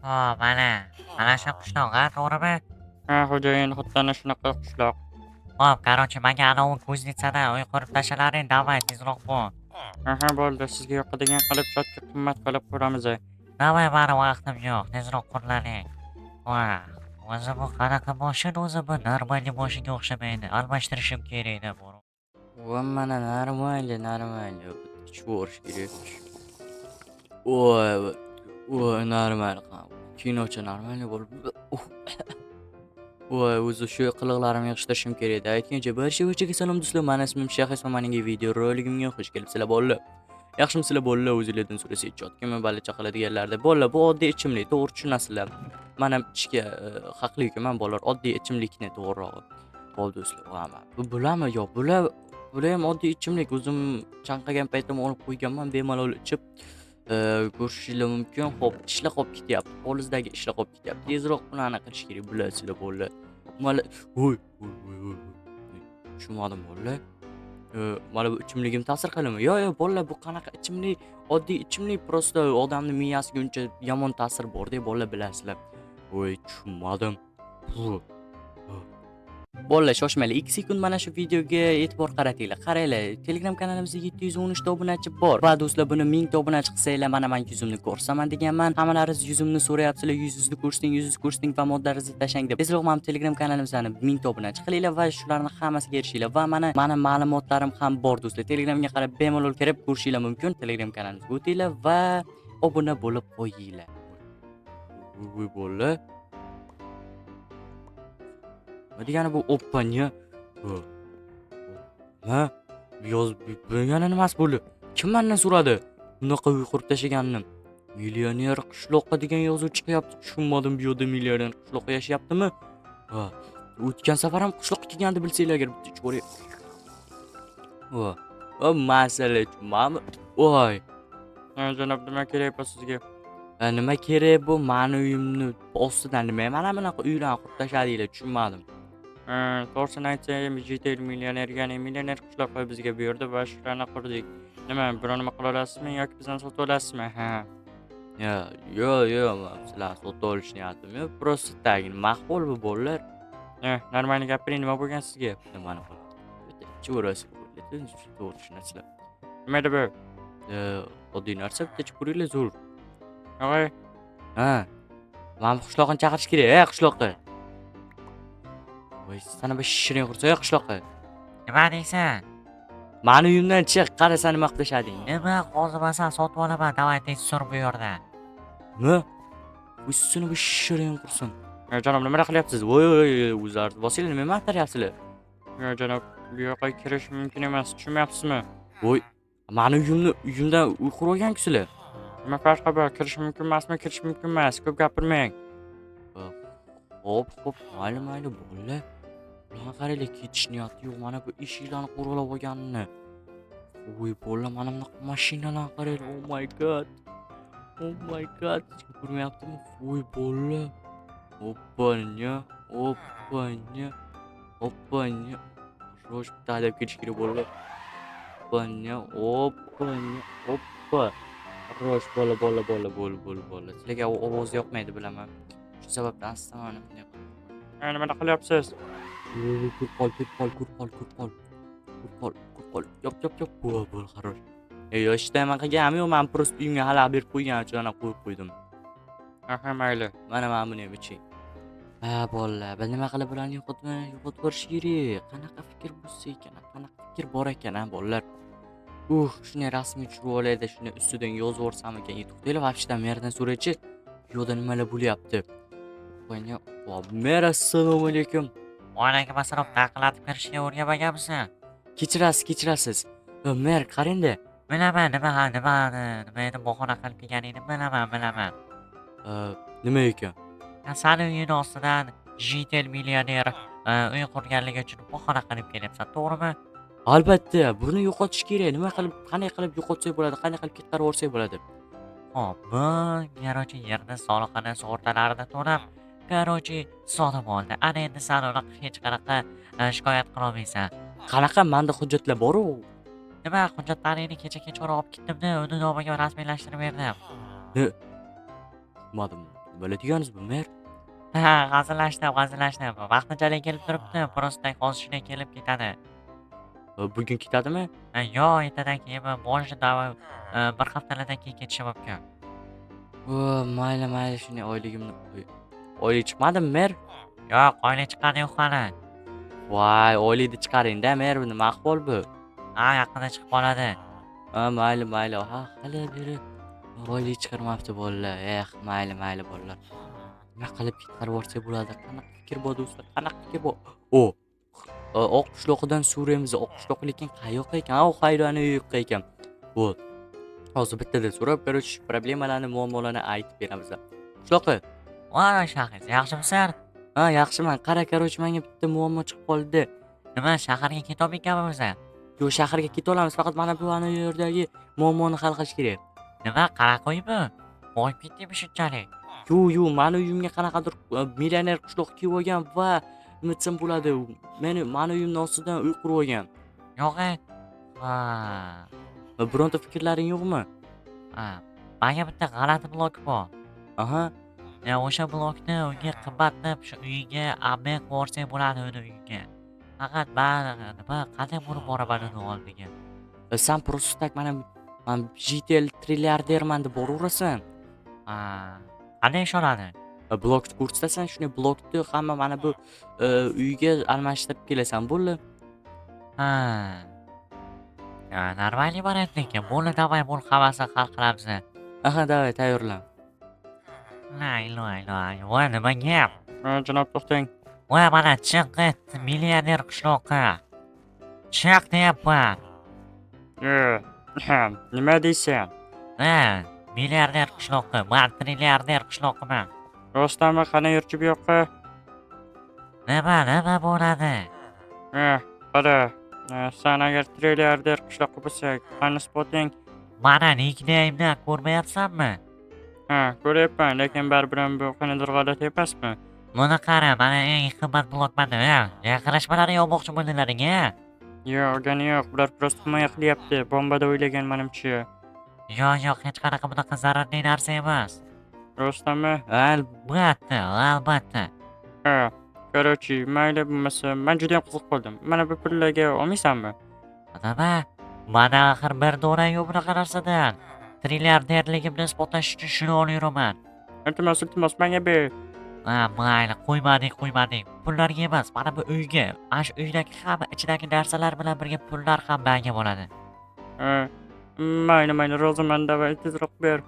Hop, mana shu qishloq a, to'g'rimi? Ha, xo'jayin, xuddi ana shunaqa qishloq. Hop, menga anavi kuznisadan uy qurib tashalaring, davay tezroq bo'l. Aha, bo'ldi. Sizga yoqadigan qilib, sotga qimmat qilib quramiz. Davay, mani vaqtim yo'q, tezroq qurilaring. Voy, o'zi bu qanaqa moshin o'zi bu normalniy moshinga o'xshamaydi, almashtirishim kerak-da buni. Voy, mana нормально. Tushib kerak. Voy, voy, normal. Kinochi normal bo'lib. Voy, o'zi shu qiliqlarimni yig'ishtirishim kerak-da. Aytgancha, barchaga salom do'stlar. Mani ismim Shahis va mening videoroligimga xush kelibsizlar bolalar. Yaxshimisizlar bolalar? O'zinglardan so'rasa ijodga balacha qiladiganlarda. Bolalar, bu oddiy ichimlik, to'g'ri tushunasizlar. Men ham ichishga haqli-ku, bolalar, oddiy ichimlikni to'g'rirog'i. Bo'ldi do'stlar, mana. Bu bularmi? Yo'q, bular ham oddiy ichimlik. O'zim chanqagan paytim olib qo'yganman, bemalol ichib ko'rishinglar mumkin. Xo'p, ishlar qolib ketyapti. Qo'lizdagi ishlar qolib ketyapti. Tezroq bularni qilish kerak, bilasizlar bolalar. Mana voy. Tushunmadim bolalar. Mana bu ichimligim ta'sir qiladimi? Yo'q, bolalar, bu qanaqa ichimlik? Oddiy ichimlik, prosta odamning miyasiga uncha yomon ta'sir bor-da, bolalar, bilasizlar. Voy, tushunmadim. Bolalar, shoshmanglar, 2 sekund mana shu videoga e'tibor qaratinglar. Qaranglar, Telegram kanalimizda 713 ta obunachi bor. Va do'stlar, buni 1000 ta obunachi qilsanglar, mana men yuzimni ko'rsaman deganman. Hammalaringiz yuzimni so'rayapsizlar, yuzingizni ko'rsating va moddaringizni tashlang deb. Tezroq mana Telegram kanalimizdan 1000 ta obunachi qilinglar va shularning hammasiga erishinglar. Va mana ma'lumotlarim ham bor do'stlar. Telegramga qarab bemalol kirib ko'rishinglar mumkin. Telegram kanalimizga o'tinglar va obuna bo'lib qo'yinglar. Voy bolalar. Nima degani bu oppanya? Ha? Yana nimasi bo'ldi? Kim mendan so'radi? Bunaqa uy qurib tashlaganimni. Millioner qishloqqa degan yozuv chiqyapti. Tushunmadim, bu yerda millioner qishloqda yashayaptimi? Ha. O'tgan safar ham qishloqqa kelganda bilsanglar agar bitta ichib ko'ray. Va masala tushunmami? Voy. Janob, nima kerak bu sizga? Nima kerak bu? Mani uyimni ostidan nima? Mana bunaqa uylarni qurib tashladinglar, tushunmadim. To'g'risini aytsam, Jitel millioner, ya'ni millioner qishloqqa bizga buyurdi va shularni qurdik. Nima, biror nima qila olasizmi yoki bizdan sotib olasizmi? Ha. Yo'q, sizlar sotib olish niyatim yo'q. Prosta tagin maqbul bu bolalar. Normal gapiring, nima bo'lgan sizga? Nimani qilib? Ichaverasiz bo'ladi. To'g'ri tushunasizlar. Nima edi bu? Oddiy narsa, bitta ichib ko'ringlar, zo'r. Yo'q. Ha. Mana qishloqni chaqirish kerak, qishloqqa. Voy, sana bir shirin qursa qishloqqa. Nima deysan? Mani uyimdan chiq, qara seni nima qilib tashlading. Nima qozimasan, sotib olaman, davay tez sur bu yerdan. Nima? Seni bir shirin qursin. Janob, nima qilyapsiz? Voy, o'zlaringiz bosinglar, nima qilyapsizlar? Janob, bu yoqqa kirish mumkin emas, tushunmayapsizmi? Voy, mani uyimdan uy qurib olgan-ku sizlar. Nima farqi bor? Kirish mumkin emasmi? Kirish mumkin emas. Ko'p gapirmang. Xo'p, mayli, bolalar. Mana qaranglar, ketish niyati yo'q. Mana bu eshiklarni qo'rg'ilab olganini. Voy bolalar, mana bunaqa mashinalarni qaranglar. Oh my god. Hech kim ko'rmayaptimi? Voy bolalar. Oppanya. Rosh bitta haydab ketish kerak bolalar. Oppa. Rosh bola. Sizlarga ovoz yoqmaydi, bilaman. Shu sababdan asta-mana bunday qildim. Nima qilyapsiz? Ko'rqol. Yop. Bo'l, xarosh. Yoshdaman qilganim yo'q, men prosta uyimga xalaq berib qo'ygan uchun ana qo'yib qo'ydim. Aha, mayli. Mana buni ham iching. Ha, bolalar, biz nima qilib bularni yo'qotib borish kerak? Qanaqa fikr bo'lsa ekan, qanaqa fikr bor ekan, bolalar. Shuni rasmiy tushirib olayda, shuni ustidan yozib o'rsam ekan. To'xtanglar, vaqtdan merdan so'raychi. Bu yerda nimalar bo'lyapti? Mer, assalomu alaykum. Va alaykum assalom, taqillatib kirishga o'rganmaganmisan? Kechirasiz. Mer, qarang-da. Bilaman, nima edi bahona qilib kelganingni bilaman. Nima ekan? Sani uyini ostidan Jitel millioner uy qurganligi uchun bahona qilib kelyapsan, to'g'rimi? Albatta, buni yo'qotish kerak. Qanday qilib yo'qotsak bo'ladi? Qanday qilib ketqarib yuborsak bo'ladi? Hop, bu yerni soliqini sug'urtalarida to'lab, sotib oldi. Ana endi san uni hech qanaqa shikoyat qila olmaysan. Qanaqa menda hujjatlar bor-ku? Nima, hujjatlaringni kecha olib ketdim-da, uni nomiga rasmiylashtirib berdim. Tushunmadim. nima deganingiz bu mer? Ha, hazillashdim. Vaqtinchalik kelib turibdi. Просто ozgina kelib ketadi. Bugun ketadimi? Yo'q, ertadan keyin boshida bir haftalardan keyin ketishi mumkin. Mayli, shunday oyligimni oylik chiqmadimi mer? Yo'q, oylik chiqqani yo'q hali. Voy, oylikni chiqaring-da mer, bu nima ahvol bu? Ha, yaqinda chiqib qoladi. Mayli. Ha, hali beri oylik chiqarmabdi bolalar. Mayli bolalar. Nima qilib chiqarib yuborsak bo'ladi? Qanaqa fikr bor do'stlar? Qanaqa fikr bor? Oq qishloqidan so'raymiz. Oq qishloq lekin qayoqqa ekan? Hayrani yo'qqa ekan. Bo'l. Hozir bittadan so'rab, короче, problemalarni, muammolarni aytib beramiz. Qishloqi. Voy, Shahriz, yaxshimisan? Yaxshiman. Qara, короче, menga bitta muammo chiqib qoldi. Nima, shaharga ketolmayapmiz o'zi? Yo'q, shaharga keta olamiz. Faqat mana bu yerdagi muammoni hal qilish kerak. Nima, qanaqa uymi? Boyib ketdingmi shunchalik? Yo'q, mani uyimga qanaqadir millioner qishloq kelib olgan va nima desam bo'ladi, mani uyimni ostidan uy qurib olgan. Yo'q-e? Ha. Bironta fikrlaring yo'qmi? Ha, menga bitta g'alati blok bor. Aha. O'sha blokni unga qimmatlab shu uyiga olib borsak bo'ladi, uni uyiga. Faqat nima, qanday bo'lib boraman uni oldiga? Sen просто так man JTL trilliarderman deb boraverasan. Ha. Qanday ishonadi? Blokni ko'rsatasan, shunday blokni hamma mana bu uyga almashtirib kelasan, bo'ldi. Ha. Нормальный variant ekan. Bo'ldi, давай, buni hammasini hal qilamiz. Aha, davay, tayyorlan. La iloha illalloh. Voy, nima gap? Janob, to'xtang. Voy, mana chiq, millioner qishloqqa. Chiq deyapman. Nima deysan? Milliarder qishloqqa, men trilliarder qishloqiman. Rostdanmi? Qani yurchi bu yoqqa? Nima bo'ladi? Qara, sen agar trilliarder qishloqqa bo'lsak, qani isboting? Mana nickname'ni ko'rmayapsanmi? Ko'ryapman, lekin baribir ham bu qanaqadir g'alati emasmi? Buni qara, mana eng qimmat blokman. Yaqinlashmalari yo'qmoqchi bo'ldilaring-a? Yo'q, ular prosta himoya qilyapti. Bombada o'ylagan menimcha. Yo'q, hech qanaqa bunaqa zararli narsa emas. Rostdanmi? Albatta. Короче, mayli bo'lmasa, men juda ham qiziqib qoldim. Mana bu pullarga olmaysanmi? Nima? Mana axir bir dona yo'q bunaqa narsadan. Trilliarderligimni isbotlash uchun shuni olyapman. Iltimos, menga ber. Mayli, qo'ymading. Pullarga emas, mana bu uyga. Mana shu uydagi hamma ichidagi narsalar bilan birga pullar ham menga bo'ladi. Mayli, roziman, davay, tezroq ber.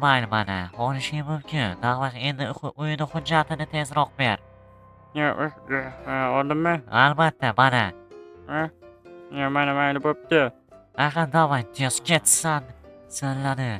Mayli, mana, olishing mumkin. Davay, endi uyni hujjatini tezroq ber. Oldimmi? Albatta, mana. Mana mayli bo'pti. Davay, tez ketsan. Sanladi.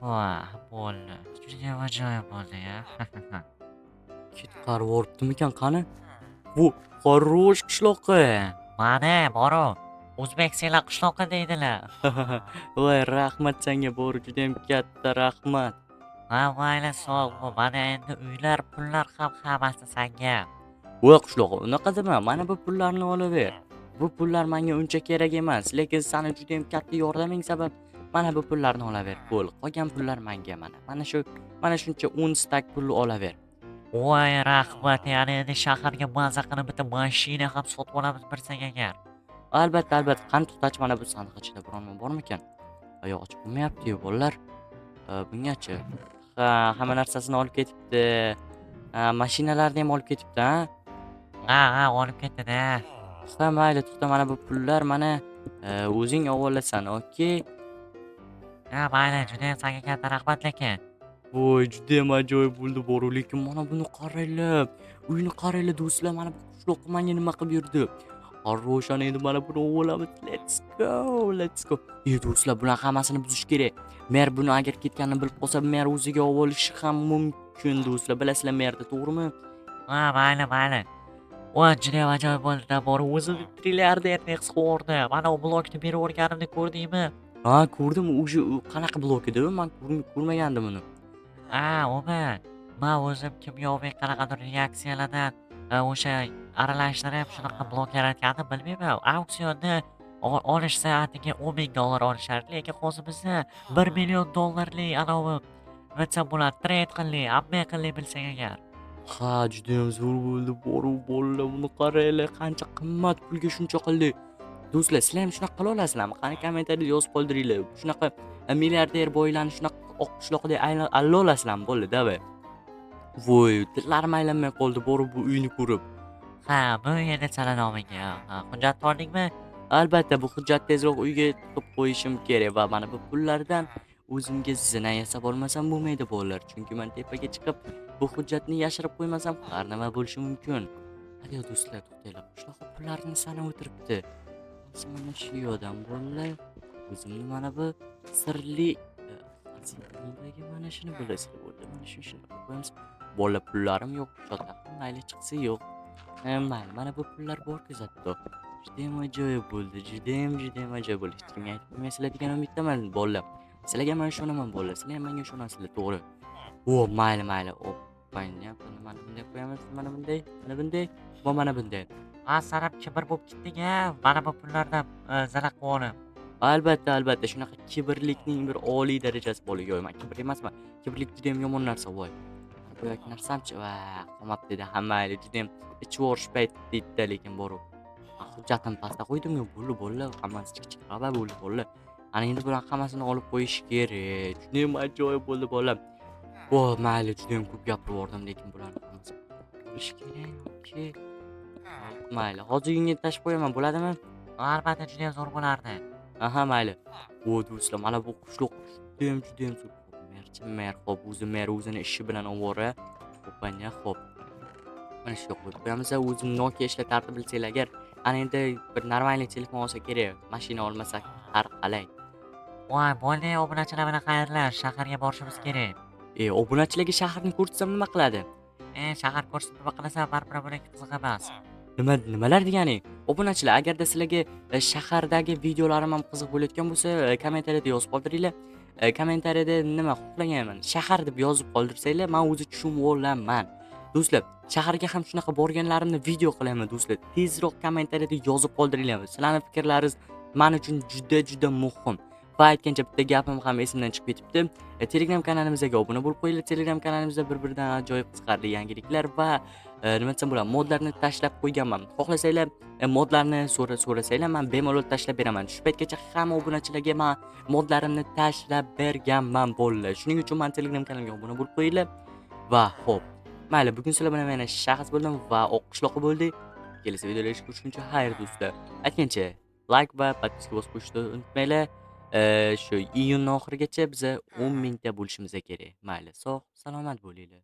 Bo'ldi. Juda ajoyib bo'ldi-ya. Ketqarib yuboribdimikan qani? Bu xorosh qishloqqa. Mana, boru. O'zbekistonlar qishloqqa deydilar. Voy, rahmat senga, bori juda ham katta rahmat. Mayli, sog' bo'l. Mana endi uylar, pullar ham hammasi senga. Voy qishloq, unaqa dema. Mana bu pullarni olaver. Bu pullar menga uncha kerak emas, lekin seni juda ham katta yordaming sabab mana bu pullarni olaver. Bo'l, qolgan pullar menga mana. Mana shuncha 10 stak pulni olaver. Voy, rahmat. Ya'ni endi shaharga maza qilib bitta mashina ham sotib olamiz bilsang agar. Albatta. Qani to'xtach, mana bu sandiq ichida biron bormikan? Oyoq ochib bo'lmayapti-yu bolalar. Bungacha. Hamma narsasini olib ketibdi. Mashinalarni ham olib ketibdi, olib ketdi-da. Mayli, to'xta, mana bu pullar mana o'zing ololasan, okey? Mayli, juda ham senga katta rahmat lekin. Voy, juda ham ajoyib bo'ldi boru, lekin mana buni qaranglar. Uyni qaranglar do'stlar, mana bu qishloq menga nima qilib yurdi. Xo'sh, endi mana buni olamiz. Let's go. Do'stlar, bular hammasini buzish kerak. Mer buni agar ketganini bilib qolsa, mer o'ziga olib olishi ham mumkin do'stlar. Bilasizlar merni, to'g'rimi? Mayli. Voy, juda ham ajoyib bo'ldi-da, boru o'zi trilliarderni his qildi. Mana u blokni berib o'rganimni ko'rdingmi? Ko'rdim. O'sha qanaqa blok edi? Men ko'rmagandim uni. Men o'zim kimyoviy qanaqadir reaksiyalardan o'sha aralashtirib shunaqa blok yaratgandim, bilmayman. Auksionda olish soatiga $10,000 olishar, lekin hozir bizda $1 million anavi WhatsApp bo'ladi, trade qilli, обмен qilli bilsang agar. Ha, judayam zo'r bo'ldi. Boru bolalar buni qaranglar, qancha qimmat pulga shuncha qildik. Do'stlar, sizlar ham shunaqa qila olasizlarmi? Qani kommentariyada yozib qoldiringlar. Shunaqa milliarder boylarni shunaqa oq qishloqdek alla olasizlarmi? Bo'ldi, davay. Voy, tillarim aylanmay qoldi borib bu uyni ko'rib. Ha, bu endi chala nomiga. Ha, hujjat oldingmi? Albatta, bu hujjatni tezroq uyga tiqib qo'yishim kerak va mana bu pullardan o'zimga zina yasab olmasam bo'lmaydi bolalar. Chunki men tepaga chiqib bu hujjatni yashirib qo'ymasam har nima bo'lishi mumkin. Hadi do'stlar, to'xtanglar. Qishloqqa pullarni sanab o'tiribdi. Hozir mana shu yodam bolalar. O'zimni mana bu sirli xazinadagi mana shuni bilasizlar bo'ldi. Mana shuni qilib qo'yamiz. Bolalar, pullarim yo'q. Cho'taqim mayli chiqsa yo'q. Mayli, mana bu pullar bor-ku zatto. Judayam ajoyib bo'ldi. Judayam ajoyib bo'ldi. Hech kimga aytib qo'ymaysizlar degan umiddaman bolalar. Sizlarga men ishonaman bolalar. Sizlar ham menga ishonasizlar, to'g'ri. Mayli. Opanya, buni mana bunday qo'yamiz, mana bunday, va mana bunday. Sanam kibr bo'lib ketding-a, mana bu pullardan zina qilib olib. Albatta, shunaqa kibrlikning bir oliy darajasi bor. Yo'q, men kibr emasman. Kibrlik judayam yomon narsa, voy. Bu yoki narsamchi, qolmabdi-da, mayli, judayam ichib yuborish payti deydi-da, lekin borib. Hujjatni pastga qo'ydim-ku, bo'ldi bolalar, hammasi chiqchiqaba bo'ldi bolalar. Ana endi bularni hammasini olib qo'yish kerak. Judayam ajoyib bo'ldi bolalar. Mayli, judayam ko'p gapirib yubordim, lekin bularni hammasi bo'lishi kerak. Mayli, hozir uyingga tashib qo'yaman, bo'ladimi? Albatta, juda zo'r bo'lardi. Aha, mayli. Do'stlar, mana bu qishloq judayam zo'r. Mer, xo'p, mer o'zini ishi bilan ovora. Opanya, xo'p. Mana shu yoqqa qo'yib qo'yamiz. O'zim Nokia ishlatardi bilsanglar agar. Ana endi bir normalniy telefon olsa kerak. Mashina olmasak har qalay. Voy, bo'ldi, obunachilar bilan xayrlash, shaharga borishimiz kerak. Obunachilarga shaharni ko'rsatsam nima qiladi? Shahar ko'rsatib nima qilasan, baribir buning qiziq emas. Nimalar deganing? Obunachilar, agarda sizlarga shahardagi videolarim ham qiziq bo'layotgan bo'lsa, kommentariyada yozib qoldiringlar. Kommentariyada nima xohlaganman, shahar deb yozib qoldirsanglar, men o'zi tushunib olaman. Do'stlar, shaharga ham shunaqa borganlarimni video qilaman do'stlar. Tezroq kommentariyada yozib qoldiringlar. Sizlarning fikrlaringiz men uchun juda muhim. Va aytgancha bitta gapim ham esimdan chiqib ketibdi. Telegram kanalimizga obuna bo'lib qo'yinglar. Telegram kanalimizda bir-biridan ajoyib qiziqarli yangiliklar va nima desam bo'ladi, modlarni tashlab qo'yganman. Xohlasanglar modlarni so'rasanglar, men bemalol tashlab beraman. Shu paytgacha hamma obunachilarga men modlarimni tashlab berganman bolalar. Shuning uchun men Telegram kanalimga obuna bo'lib qo'yinglar. Va xo'p, mayli, bugun sizlar bilan men shaxs bo'ldim va oq qishloqi bo'ldik. Kelasi videolarda ko'rishguncha xayr do'stlar. Aytgancha, like va podpiska bosib qo'yishni unutmanglar. Shu iyun oxirigacha biza 10 mingta bo'lishimiz kerak. Mayli, sog' salomat bo'linglar.